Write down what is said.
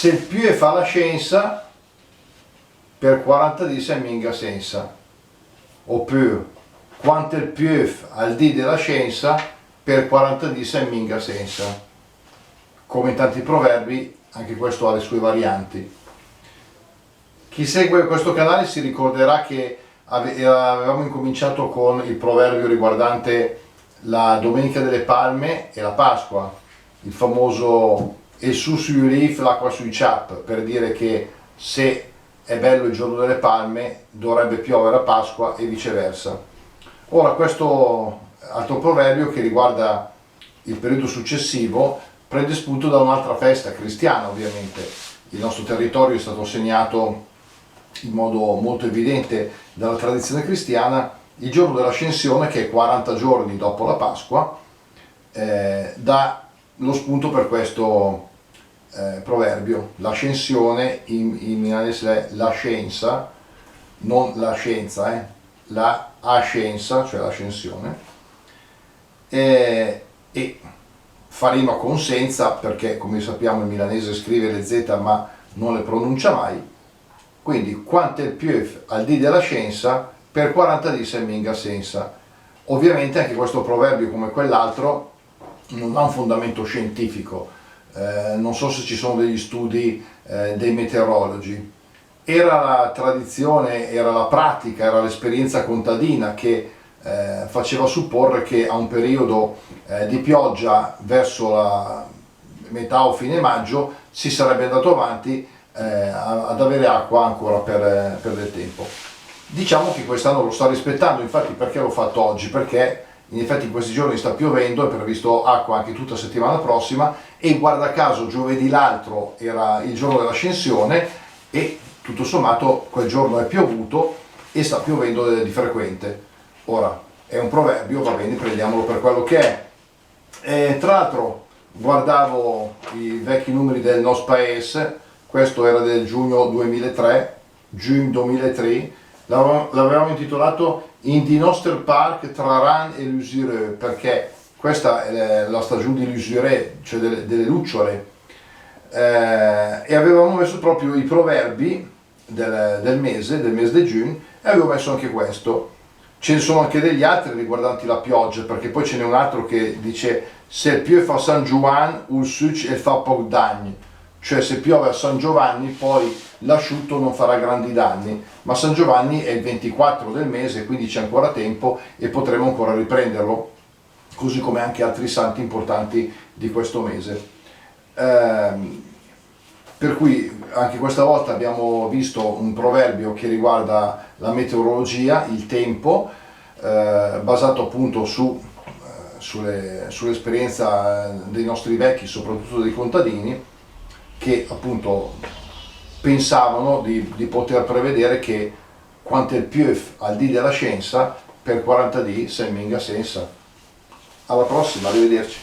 se il più fa la scienza, per 40 di semminga senza. Oppure, quanto il più al dì della scienza, per 40 di semminga senza. Come in tanti proverbi, anche questo ha le sue varianti. Chi segue questo canale si ricorderà che avevamo incominciato con il proverbio riguardante la Domenica delle Palme e la Pasqua, il famoso "il su sui rif, l'acqua sui ciap", per dire che se è bello il giorno delle Palme dovrebbe piovere a Pasqua e viceversa. Ora, questo altro proverbio, che riguarda il periodo successivo, prende spunto da un'altra festa cristiana. Ovviamente il nostro territorio è stato segnato in modo molto evidente dalla tradizione cristiana. Il giorno dell'Ascensione, che è 40 giorni dopo la Pasqua, dà lo spunto per questo proverbio. L'ascensione in milanese è la scienza, non la scienza, la ascensa, cioè l'ascensione, e fa rima con senza, perché come sappiamo il milanese scrive le z ma non le pronuncia mai. Quindi quanto il più al dì della scienza, per 40 di semminga senza. Ovviamente anche questo proverbio, come quell'altro, non ha un fondamento scientifico. Non so se ci sono degli studi dei meteorologi. Era la tradizione, era la pratica, era l'esperienza contadina che faceva supporre che a un periodo di pioggia verso la metà o fine maggio si sarebbe andato avanti ad avere acqua ancora per del tempo. Diciamo che quest'anno lo sta rispettando. Infatti, perché l'ho fatto oggi? Perché in effetti in questi giorni sta piovendo, è previsto acqua anche tutta la settimana prossima, e guarda caso giovedì l'altro era il giorno dell'Ascensione e tutto sommato quel giorno è piovuto e sta piovendo di frequente. Ora, è un proverbio, va bene, prendiamolo per quello che è. Tra l'altro guardavo i vecchi numeri del Nos Paese. Questo era del giugno 2003, l'avevamo intitolato "In die Noster Park traran e l'usure", perché questa è la stagione di l'usure, cioè delle lucciole, e avevamo messo proprio i proverbi del mese di giugno, e avevo messo anche questo. Ce ne sono anche degli altri riguardanti la pioggia, perché poi ce n'è un altro che dice "se più fa San Giovanni, un suc e fa poc dagni", cioè se piove a San Giovanni poi l'asciutto non farà grandi danni, ma San Giovanni è il 24 del mese, quindi c'è ancora tempo e potremo ancora riprenderlo, così come anche altri santi importanti di questo mese. Per cui anche questa volta abbiamo visto un proverbio che riguarda la meteorologia, il tempo, basato appunto sull'esperienza dei nostri vecchi, soprattutto dei contadini, che appunto pensavano di poter prevedere che quanto il più al dì della scienza, per 40 di semminga senza. Alla prossima, arrivederci.